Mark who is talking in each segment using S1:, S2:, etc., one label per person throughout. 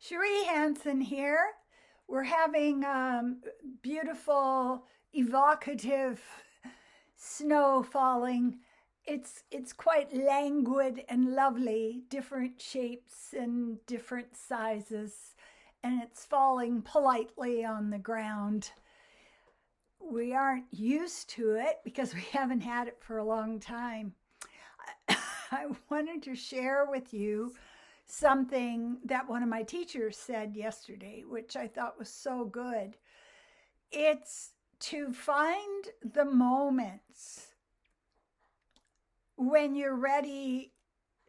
S1: Cherie Hanson here. We're having beautiful, evocative snow falling. It's quite languid and lovely, different shapes and different sizes, and it's falling politely on the ground. We aren't used to it because we haven't had it for a long time. I wanted to share with you something that one of my teachers said yesterday, which I thought was so good. It's to find the moments when you're ready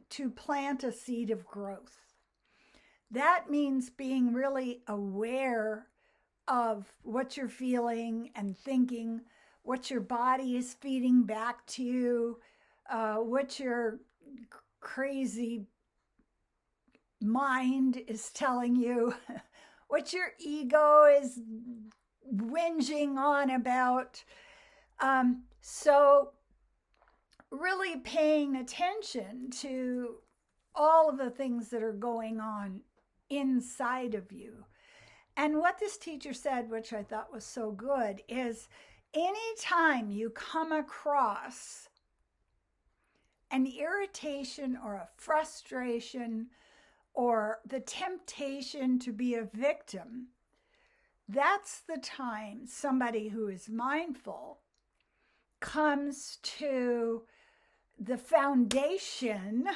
S1: to plant a seed of growth. That means being really aware of what you're feeling and thinking, what your body is feeding back to you, what your crazy mind is telling you, what your ego is whinging on about. So really paying attention to all of the things that are going on inside of you. And what this teacher said, which I thought was so good, is anytime you come across an irritation or a frustration or the temptation to be a victim, that's the time somebody who is mindful comes to the foundation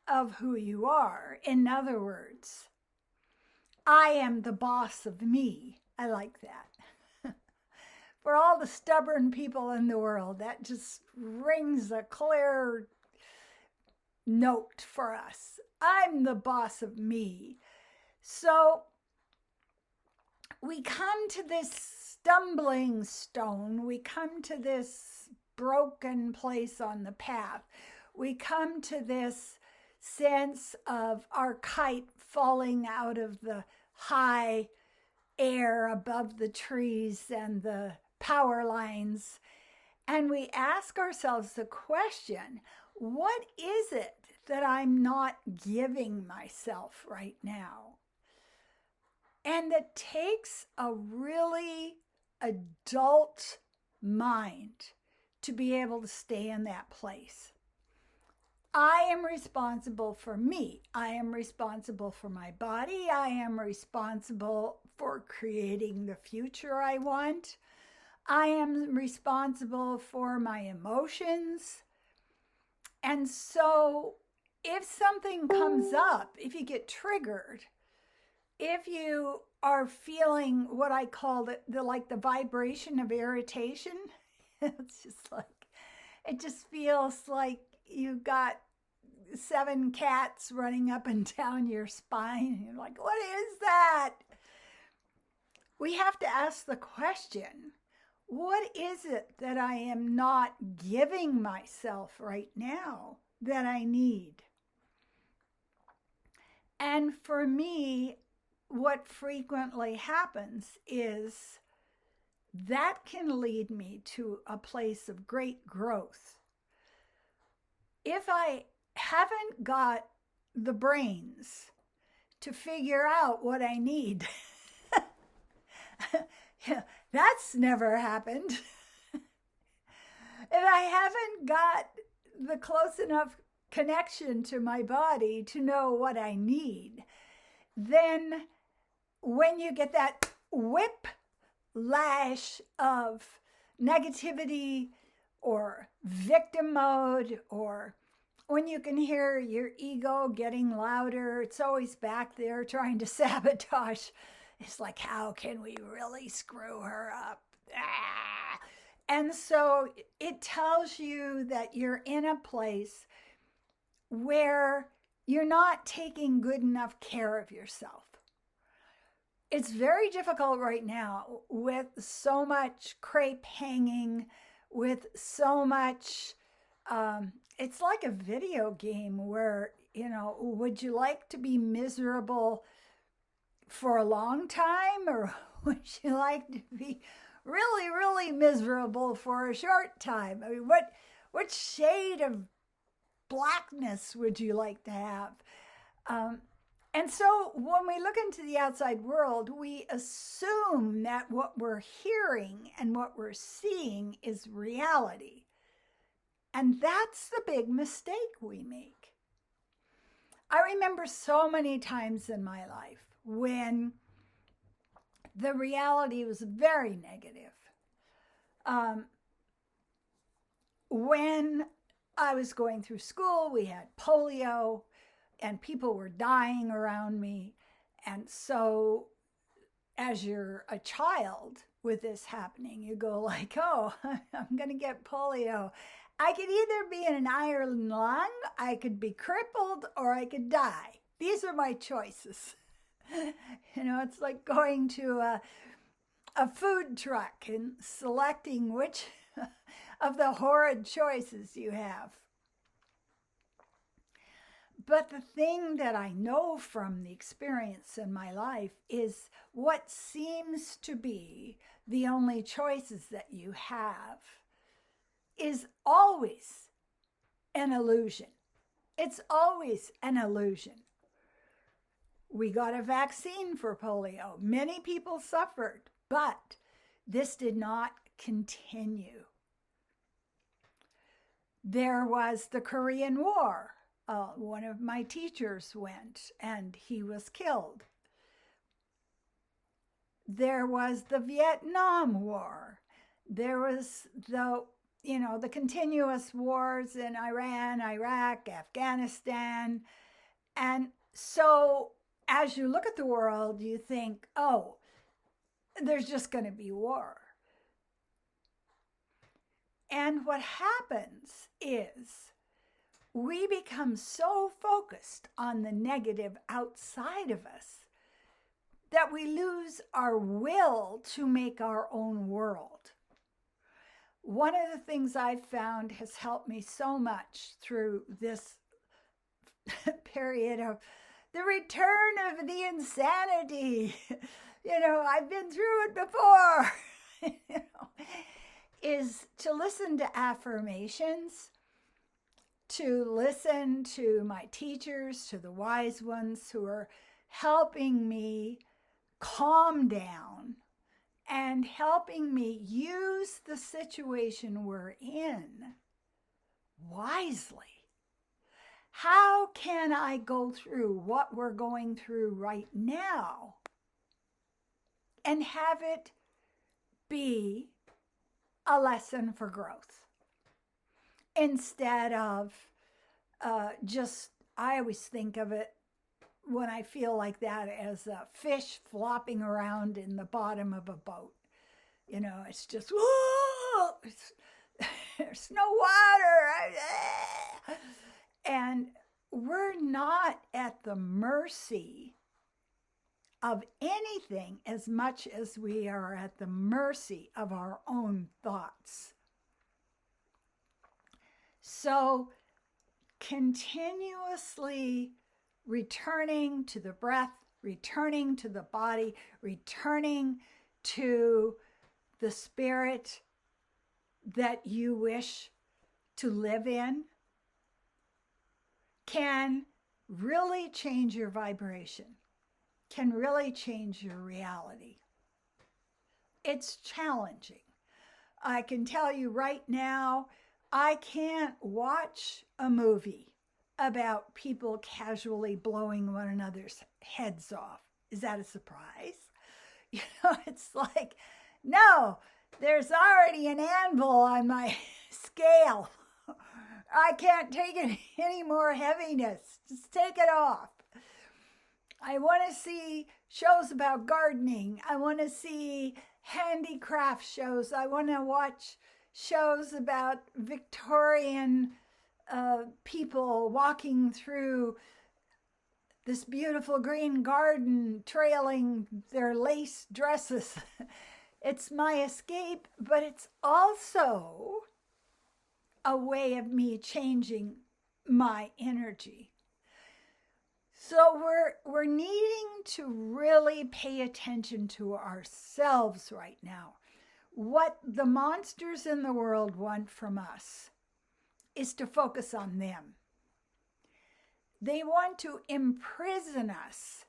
S1: of who you are. In other words, I am the boss of me. I like that. For all the stubborn people in the world, that just rings a clear note for us. I'm the boss of me. So we come to this stumbling stone. We come to this broken place on the path. We come to this sense of our kite falling out of the high air above the trees and the power lines. And we ask ourselves the question, what is it that I'm not giving myself right now? And it takes a really adult mind to be able to stay in that place. I am responsible for me. I am responsible for my body. I am responsible for creating the future I want. I am responsible for my emotions. And so if something comes up, if you get triggered, if you are feeling what I call the vibration of irritation, it's just like, it just feels like you've got 7 cats running up and down your spine. You're like, what is that? We have to ask the question, what is it that I am not giving myself right now that I need? And for me, what frequently happens is that can lead me to a place of great growth. If I haven't got the brains to figure out what I need, that's never happened. If I haven't got the close enough connection to my body to know what I need, then when you get that whiplash of negativity or victim mode, or when you can hear your ego getting louder, it's always back there trying to sabotage. It's like, how can we really screw her up? Ah! And so it tells you that you're in a place where you're not taking good enough care of yourself. It's very difficult right now with so much crepe hanging, with so much, it's like a video game where, would you like to be miserable for a long time, or would you like to be really, really miserable for a short time? I mean, what shade of blackness would you like to have? And so when we look into the outside world, we assume that what we're hearing and what we're seeing is reality. And that's the big mistake we make. I remember so many times in my life when the reality was very negative. When I was going through school, we had polio and people were dying around me. And so as you're a child with this happening, you go like, oh, I'm going to get polio. I could either be in an iron lung, I could be crippled, or I could die. These are my choices. You know, it's like going to a food truck and selecting which of the horrid choices you have. But the thing that I know from the experience in my life is what seems to be the only choices that you have is always an illusion. It's always an illusion. We got a vaccine for polio. Many people suffered, but this did not continue. There was the Korean War. One of my teachers went and he was killed. There was the Vietnam War. There was the continuous wars in Iran, Iraq, Afghanistan. And so as you look at the world, you think, oh, there's just going to be war. And what happens is we become so focused on the negative outside of us that we lose our will to make our own world. One of the things I've found has helped me so much through this period of the return of the insanity, I've been through it before, is to listen to affirmations, to listen to my teachers, to the wise ones who are helping me calm down and helping me use the situation we're in wisely. How can I go through what we're going through right now and have it be a lesson for growth instead of I always think of it when I feel like that as a fish flopping around in the bottom of a boat. It's just, whoa, there's no water. And we're not at the mercy of anything as much as we are at the mercy of our own thoughts. So continuously returning to the breath, returning to the body, returning to the spirit that you wish to live in can really change your vibration, can really change your reality. It's challenging. I can tell you right now, I can't watch a movie about people casually blowing one another's heads off. Is that a surprise? It's like, no, there's already an anvil on my scale. I can't take it any more heaviness. Just take it off. I want to see shows about gardening. I want to see handicraft shows. I want to watch shows about Victorian people walking through this beautiful green garden, trailing their lace dresses. It's my escape, but it's also a way of me changing my energy. So we're needing to really pay attention to ourselves right now. What the monsters in the world want from us is to focus on them. They want to imprison us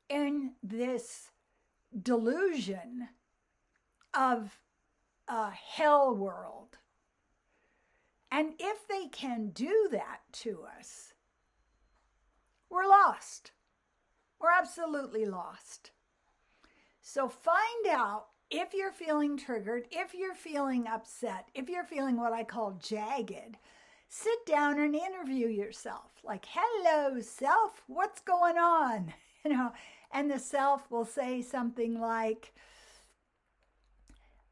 S1: in this delusion of a hell world. And if they can do that to us, we're lost. We're absolutely lost. So find out if you're feeling triggered, if you're feeling upset, if you're feeling what I call jagged. Sit down and interview yourself. Like, hello, self, what's going on? And the self will say something like,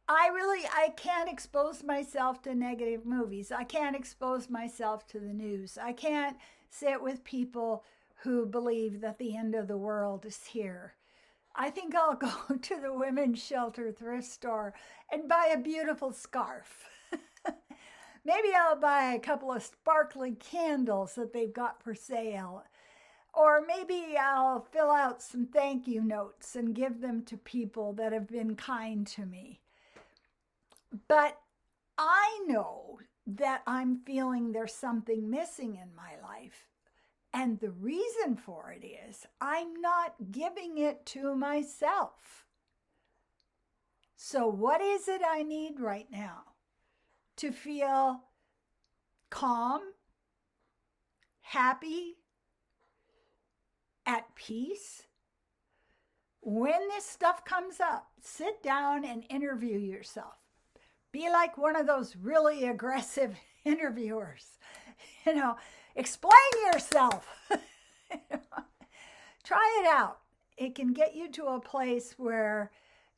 S1: I can't expose myself to negative movies. I can't expose myself to the news. I can't sit with people who believe that the end of the world is here. I think I'll go to the women's shelter thrift store and buy a beautiful scarf. Maybe I'll buy a couple of sparkly candles that they've got for sale. Or maybe I'll fill out some thank you notes and give them to people that have been kind to me. But I know that I'm feeling there's something missing in my life. And the reason for it is I'm not giving it to myself. So what is it I need right now to feel calm, happy, at peace? When this stuff comes up, sit down and interview yourself. Be like one of those really aggressive interviewers. Explain yourself. Try it out. It can get you to a place where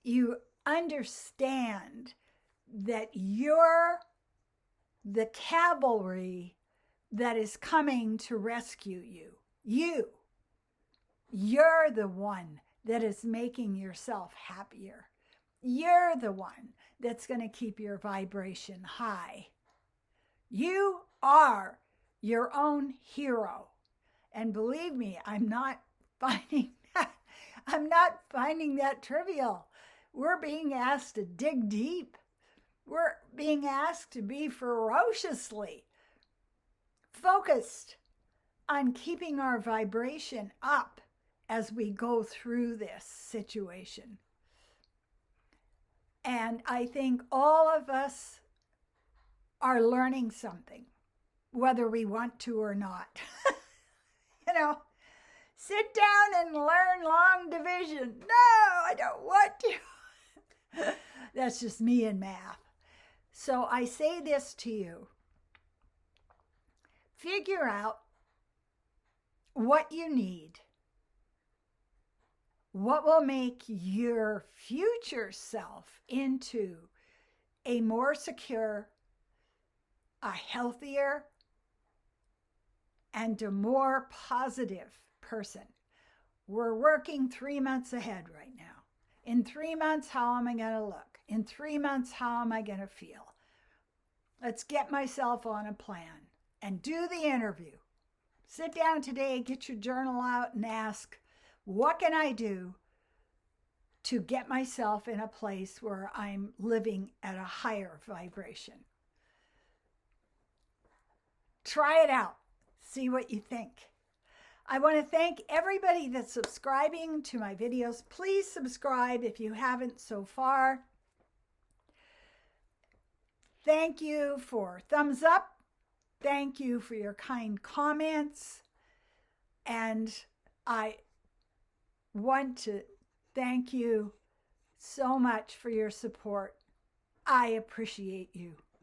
S1: you understand that you're the cavalry that is coming to rescue you. You're the one that is making yourself happier. You're the one that's going to keep your vibration high. You are your own hero. And believe me, I'm not finding that trivial. We're being asked to dig deep. We're being asked to be ferociously focused on keeping our vibration up as we go through this situation. And I think all of us are learning something, whether we want to or not. Sit down and learn long division. No, I don't want to. That's just me and math. So I say this to you. Figure out what you need. What will make your future self into a more secure, a healthier, and a more positive person. We're working 3 months ahead right now. In 3 months, how am I going to look? In 3 months, how am I going to feel? Let's get myself on a plan and do the interview. Sit down today, get your journal out and ask, what can I do to get myself in a place where I'm living at a higher vibration? Try it out. See what you think. I want to thank everybody that's subscribing to my videos. Please subscribe if you haven't so far. Thank you for thumbs up. Thank you for your kind comments. And I want to thank you so much for your support. I appreciate you.